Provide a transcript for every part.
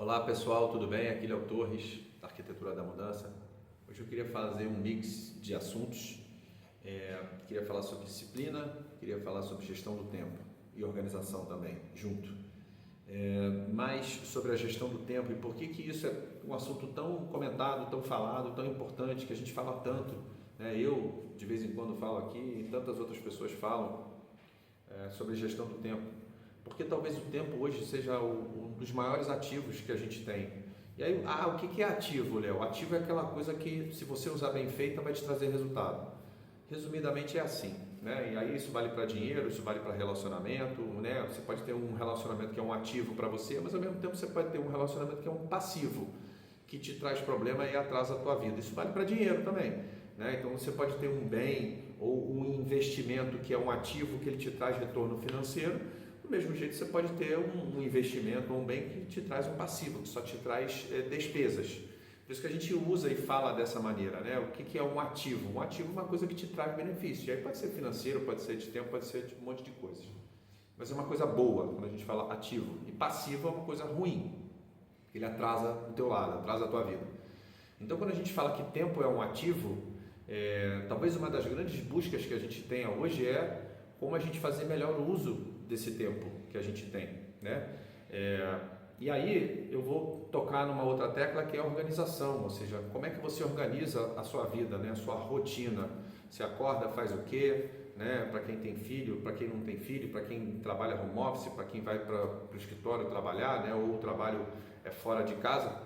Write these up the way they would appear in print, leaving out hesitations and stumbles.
Olá pessoal, tudo bem? Aqui é Léo Torres, da Arquitetura da Mudança. Hoje eu queria fazer um mix de assuntos. Queria falar sobre disciplina, queria falar sobre gestão do tempo e organização também, junto. Mais sobre a gestão do tempo e por que isso é um assunto tão comentado, tão falado, tão importante, que a gente fala tanto. Eu, de vez em quando, falo aqui e tantas outras pessoas falam sobre gestão do tempo. Porque talvez o tempo hoje seja um dos maiores ativos que a gente tem. E aí, o que é ativo, Léo? Ativo é aquela coisa que, se você usar bem feita, vai te trazer resultado. Resumidamente é assim, né? E aí isso vale para dinheiro, isso vale para relacionamento, né? Você pode ter um relacionamento que é um ativo para você, mas ao mesmo tempo você pode ter um relacionamento que é um passivo, que te traz problema e atrasa a tua vida. Isso vale para dinheiro também, né? Então você pode ter um bem ou um investimento que é um ativo que ele te traz retorno financeiro. Do mesmo jeito, você pode ter um investimento ou um bem que te traz um passivo, que só te traz despesas. Por isso que a gente usa e fala dessa maneira, né? O que é um ativo? Um ativo é uma coisa que te traz benefício. E aí pode ser financeiro, pode ser de tempo, pode ser de um monte de coisas. Mas é uma coisa boa quando a gente fala ativo. E passivo é uma coisa ruim. Ele atrasa o teu lado, atrasa a tua vida. Então, quando a gente fala que tempo é um ativo, talvez uma das grandes buscas que a gente tenha hoje é como a gente fazer melhor uso desse tempo que a gente tem, né? E aí eu vou tocar numa outra tecla que é a organização, ou seja, como é que você organiza a sua vida, né? A sua rotina. Você acorda, faz o quê, né? Para quem tem filho, para quem não tem filho, para quem trabalha home office, para quem vai para o escritório trabalhar, né? Ou o trabalho é fora de casa.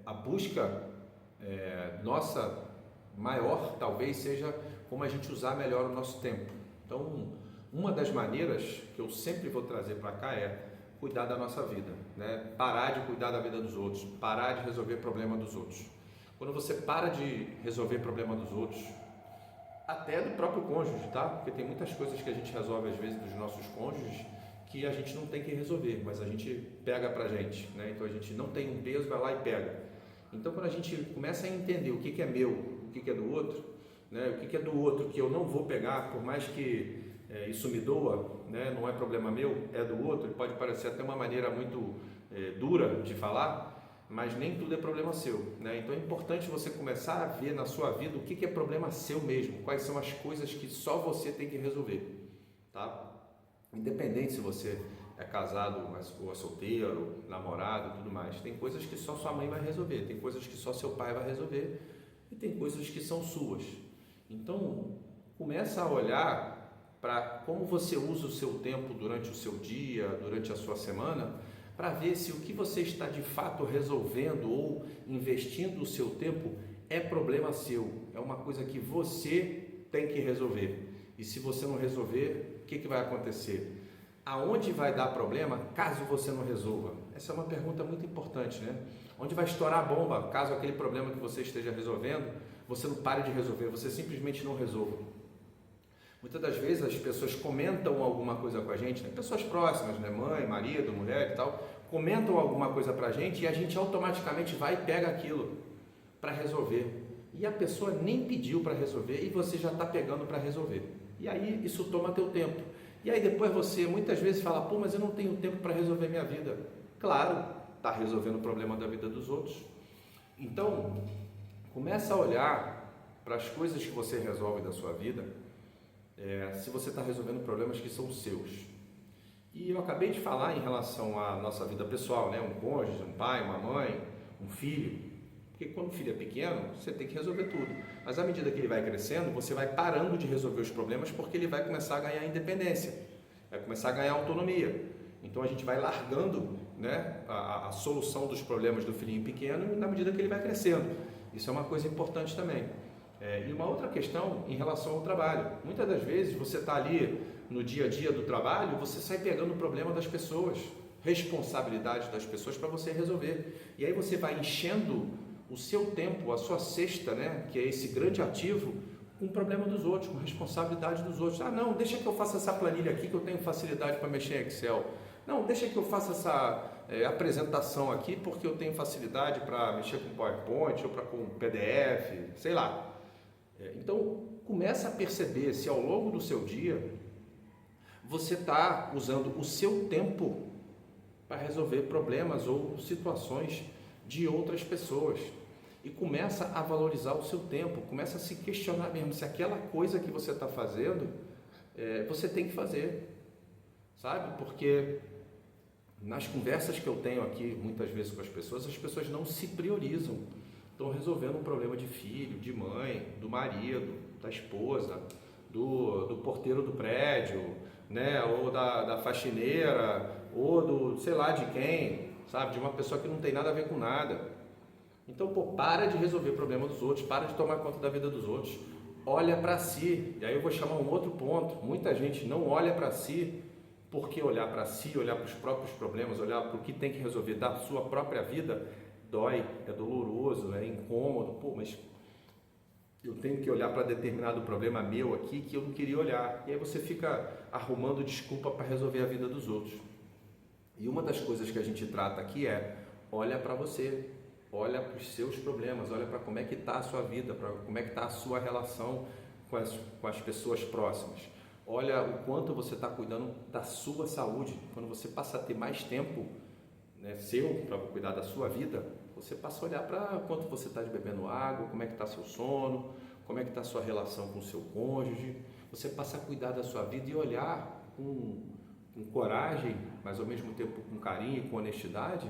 A busca nossa maior talvez seja como a gente usar melhor o nosso tempo. Então, uma das maneiras que eu sempre vou trazer para cá é cuidar da nossa vida, né? Parar de cuidar da vida dos outros, parar de resolver problema dos outros. Quando você para de resolver problema dos outros, até do próprio cônjuge, tá? Porque tem muitas coisas que a gente resolve às vezes dos nossos cônjuges que a gente não tem que resolver, mas a gente pega pra gente, né? Então a gente não tem um peso, vai lá e pega. Então quando a gente começa a entender o que é meu, o que é do outro, né? O que é do outro que eu não vou pegar, por mais que isso me doa, né? Não é problema meu, é do outro. Pode parecer até uma maneira muito dura de falar, mas nem tudo é problema seu, né? Então é importante você começar a ver na sua vida o que é problema seu mesmo, quais são as coisas que só você tem que resolver, tá? Independente se você é casado ou é solteiro, namorado e tudo mais, tem coisas que só sua mãe vai resolver, tem coisas que só seu pai vai resolver e tem coisas que são suas. Então começa a olhar para como você usa o seu tempo durante o seu dia, durante a sua semana, para ver se o que você está de fato resolvendo ou investindo o seu tempo é problema seu, é uma coisa que você tem que resolver. E se você não resolver, o que vai acontecer? Aonde vai dar problema caso você não resolva? Essa é uma pergunta muito importante, né? Onde vai estourar a bomba caso aquele problema que você esteja resolvendo, você não pare de resolver, você simplesmente não resolva? Muitas das vezes as pessoas comentam alguma coisa com a gente, né? Pessoas próximas, né? Mãe, marido, mulher e tal, comentam alguma coisa pra gente e a gente automaticamente vai e pega aquilo para resolver. E a pessoa nem pediu para resolver e você já está pegando para resolver. E aí isso toma teu tempo. E aí depois você muitas vezes fala, pô, mas eu não tenho tempo para resolver minha vida. Claro, está resolvendo o problema da vida dos outros. Então, começa a olhar para as coisas que você resolve da sua vida, se você está resolvendo problemas que são seus. E eu acabei de falar em relação à nossa vida pessoal, né? Um cônjuge, um pai, uma mãe, um filho. Porque quando o filho é pequeno, você tem que resolver tudo. Mas à medida que ele vai crescendo, você vai parando de resolver os problemas porque ele vai começar a ganhar independência, vai começar a ganhar autonomia. Então a gente vai largando, né, a solução dos problemas do filhinho pequeno na medida que ele vai crescendo. Isso é uma coisa importante também. E uma outra questão em relação ao trabalho. Muitas das vezes você está ali no dia a dia do trabalho, você sai pegando o problema das pessoas, responsabilidade das pessoas para você resolver. E aí você vai enchendo o seu tempo, a sua cesta, né, que é esse grande ativo, com o problema dos outros, com responsabilidade dos outros. Não, deixa que eu faça essa planilha aqui que eu tenho facilidade para mexer em Excel. Não, deixa que eu faça essa apresentação aqui porque eu tenho facilidade para mexer com PowerPoint ou com PDF, sei lá. Então, começa a perceber se ao longo do seu dia você está usando o seu tempo para resolver problemas ou situações de outras pessoas. E começa a valorizar o seu tempo, começa a se questionar mesmo se aquela coisa que você está fazendo, você tem que fazer, sabe? Porque nas conversas que eu tenho aqui, muitas vezes com as pessoas não se priorizam. Estão resolvendo um problema de filho, de mãe, do marido, da esposa, do porteiro do prédio, né? Ou da faxineira, ou do sei lá de quem, sabe? De uma pessoa que não tem nada a ver com nada. Então, para de resolver o problema dos outros, para de tomar conta da vida dos outros. Olha para si. E aí eu vou chamar um outro ponto. Muita gente não olha para si, porque olhar para si, olhar para os próprios problemas, olhar para o que tem que resolver da sua própria vida, dói, é doloroso, é incômodo. Mas eu tenho que olhar para determinado problema meu aqui que eu não queria olhar. E aí você fica arrumando desculpa para resolver a vida dos outros. E uma das coisas que a gente trata aqui é, olha para você, olha para os seus problemas, olha para como é que está a sua vida, para como é que está a sua relação com as pessoas próximas. Olha o quanto você está cuidando da sua saúde. Quando você passa a ter mais tempo, né, seu para cuidar da sua vida, você passa a olhar para quanto você está bebendo água, como é que está seu sono, como é que está a sua relação com o seu cônjuge. Você passa a cuidar da sua vida e olhar com coragem, mas ao mesmo tempo com carinho e com honestidade,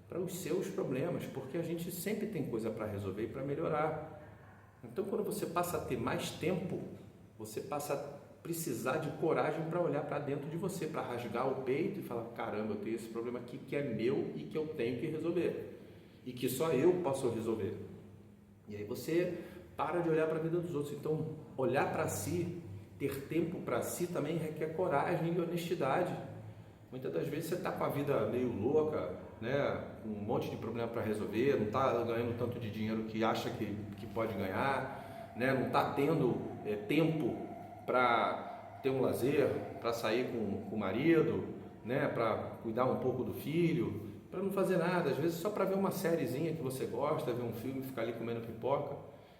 para os seus problemas, porque a gente sempre tem coisa para resolver e para melhorar. Então, quando você passa a ter mais tempo, você passa a precisar de coragem para olhar para dentro de você, para rasgar o peito e falar, caramba, eu tenho esse problema aqui que é meu e que eu tenho que resolver, e que só eu posso resolver. E aí você para de olhar para a vida dos outros. Então, olhar para si, ter tempo para si também requer coragem e honestidade. Muitas das vezes você está com a vida meio louca, né? Um monte de problema para resolver, não está ganhando tanto de dinheiro que acha que pode ganhar, né? Não está tendo tempo para ter um lazer, para sair com o marido, né? Para cuidar um pouco do filho, para não fazer nada, às vezes só para ver uma sériezinha que você gosta, ver um filme, ficar ali comendo pipoca.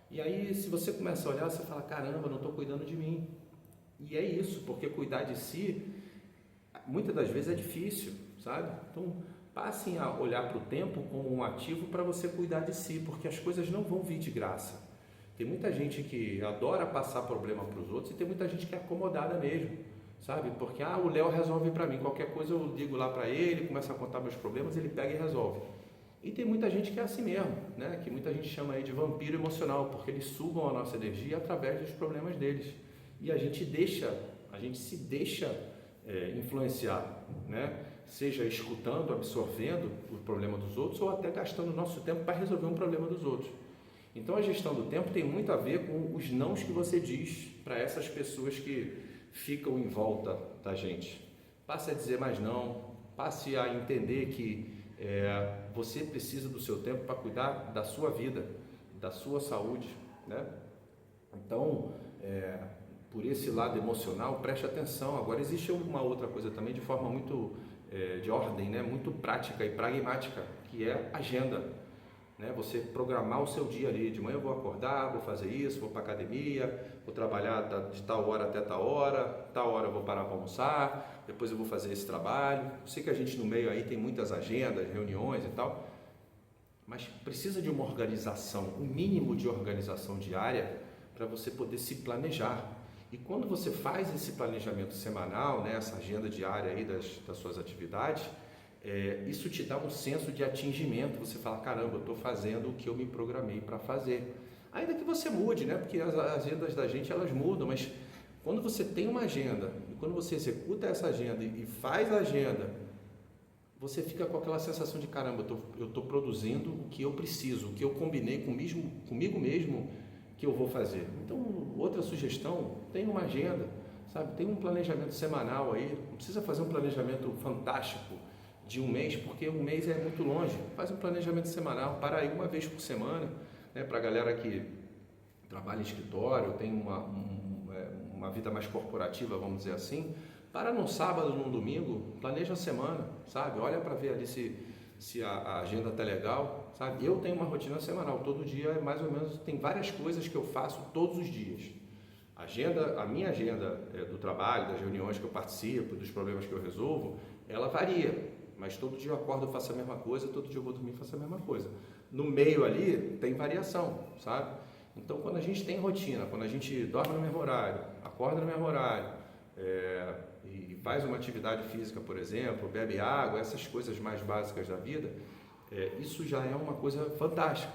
E aí, se você começa a olhar, você fala, caramba, não estou cuidando de mim. E é isso, porque cuidar de si, muitas das vezes é difícil, sabe? Então, passem a olhar para o tempo como um ativo para você cuidar de si, porque as coisas não vão vir de graça. Tem muita gente que adora passar problema para os outros e tem muita gente que é acomodada mesmo, sabe? Porque, o Léo resolve para mim, qualquer coisa eu ligo lá para ele, começo a contar meus problemas, ele pega e resolve. E tem muita gente que é assim mesmo, né? Que muita gente chama aí de vampiro emocional, porque eles sugam a nossa energia através dos problemas deles. E a gente se deixa influenciar, né? Seja escutando, absorvendo o problema dos outros ou até gastando nosso tempo para resolver um problema dos outros. Então a gestão do tempo tem muito a ver com os nãos que você diz para essas pessoas que ficam em volta da gente. Passe a dizer mais não, passe a entender que você precisa do seu tempo para cuidar da sua vida, da sua saúde, né? Então, por esse lado emocional, preste atenção. Agora, existe uma outra coisa também de forma muito de ordem, né? Muito prática e pragmática, que é agenda, né? Você programar o seu dia ali. De manhã eu vou acordar, vou fazer isso, vou para academia, vou trabalhar de tal hora até tal hora eu vou parar para almoçar, depois eu vou fazer esse trabalho. Eu sei que a gente no meio aí tem muitas agendas, reuniões e tal, mas precisa de uma organização, um mínimo de organização diária para você poder se planejar. E quando você faz esse planejamento semanal, né, essa agenda diária aí das suas atividades, isso te dá um senso de atingimento. Você fala, caramba, eu estou fazendo o que eu me programei para fazer. Ainda que você mude, né, porque as agendas da gente elas mudam, mas quando você tem uma agenda e quando você executa essa agenda e faz a agenda, você fica com aquela sensação de caramba, eu estou produzindo o que eu preciso, o que eu combinei comigo mesmo que eu vou fazer. Então, outra sugestão, tem uma agenda, sabe? Tem um planejamento semanal aí, não precisa fazer um planejamento fantástico de um mês, porque um mês é muito longe. Faz um planejamento semanal, para aí uma vez por semana, né? Para a galera que trabalha em escritório, tem uma vida mais corporativa, vamos dizer assim, para num sábado, num domingo, planeja a semana, sabe? Olha para ver ali se a agenda está legal, sabe? Eu tenho uma rotina semanal, todo dia mais ou menos, tem várias coisas que eu faço todos os dias. A minha agenda do trabalho, das reuniões que eu participo, dos problemas que eu resolvo, ela varia, mas todo dia eu acordo, eu faço a mesma coisa, todo dia eu vou dormir e faço a mesma coisa. No meio ali tem variação, sabe? Então, quando a gente tem rotina, quando a gente dorme no mesmo horário, acorda no mesmo horário, e faz uma atividade física, por exemplo, bebe água, essas coisas mais básicas da vida, isso já é uma coisa fantástica.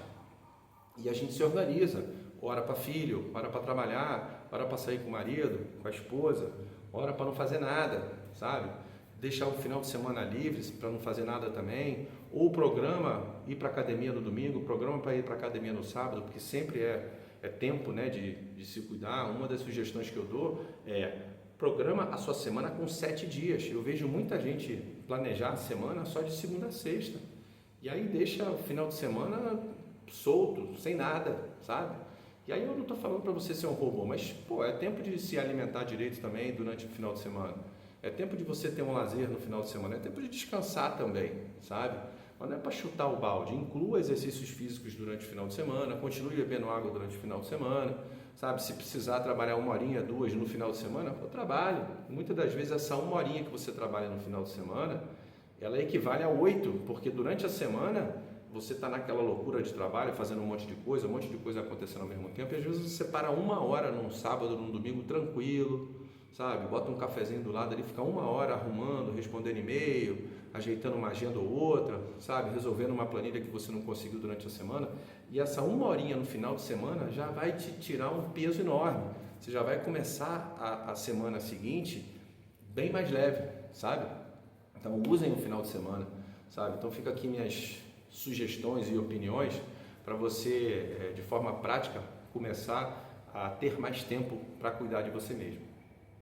E a gente se organiza, hora para filho, hora para trabalhar, hora para sair com o marido, com a esposa, hora para não fazer nada, sabe? Deixar o final de semana livre para não fazer nada também, ou programa ir para academia no domingo, programa para ir para academia no sábado, porque sempre é tempo, né, de se cuidar. Uma das sugestões que eu dou é programa a sua semana com 7 dias. Eu vejo muita gente planejar a semana só de segunda a sexta, e aí deixa o final de semana solto, sem nada, sabe? E aí eu não estou falando para você ser um robô, mas pô, é tempo de se alimentar direito também durante o final de semana. É tempo de você ter um lazer no final de semana, é tempo de descansar também, sabe? Mas não é para chutar o balde, inclua exercícios físicos durante o final de semana, continue bebendo água durante o final de semana, sabe? Se precisar trabalhar 1 horinha, 2 no final de semana, eu trabalho. Muitas das vezes essa 1 horinha que você trabalha no final de semana, ela equivale a 8, porque durante a semana você está naquela loucura de trabalho, fazendo um monte de coisa acontecendo ao mesmo tempo, e às vezes você para 1 hora num sábado, num domingo tranquilo, sabe? Bota um cafezinho do lado ali, fica 1 hora arrumando, respondendo e-mail, ajeitando uma agenda ou outra, sabe? Resolvendo uma planilha que você não conseguiu durante a semana, e essa 1 horinha no final de semana já vai te tirar um peso enorme. Você já vai começar a semana seguinte bem mais leve, sabe? Então usem o final de semana, sabe? Então fica aqui minhas sugestões e opiniões para você, de forma prática, começar a ter mais tempo para cuidar de você mesmo.